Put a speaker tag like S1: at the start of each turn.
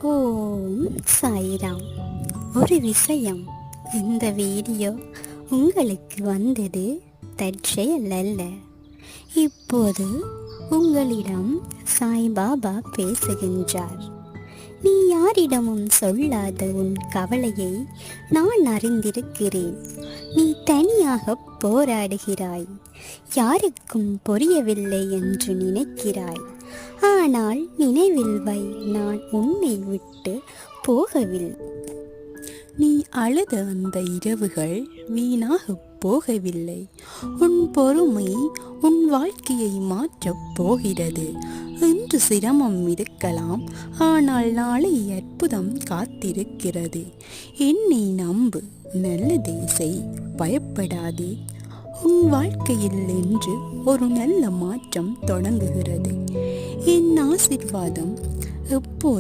S1: ஓம் சாய்ராம். ஒரு விஷயம், இந்த வீடியோ உங்களுக்கு வந்தது தற்செயல் அல்ல. இப்போது உங்களிடம் சாய்பாபா பேசுகின்றார். நீ யாரிடமும் சொல்லாத உன் கவலையை நான் அறிந்திருக்கிறேன். நீ தனியாக போராடுகிறாய், யாருக்கும் புரியவில்லை என்று நினைக்கிறாய். ஆனால் நினைவில் வை, நான் உன்னை விட்டு போகவில்லை. நீ அழுத அந்த இரவுகள் வீணாக போகவில்லை. உன் பொறுமை உன் வாழ்க்கையை மாற்றப் போகிறது. இன்று சிரமம் இருக்கலாம், ஆனால் நாளை அற்புதம் காத்திருக்கிறது. என்னை நம்பு, நல்லதை செய், பயப்படாதே. உன் வாழ்க்கையில் இன்று ஒரு நல்ல மாற்றம் தொடங்குகிறது. என் ஆசீர்வாதம் எப்போது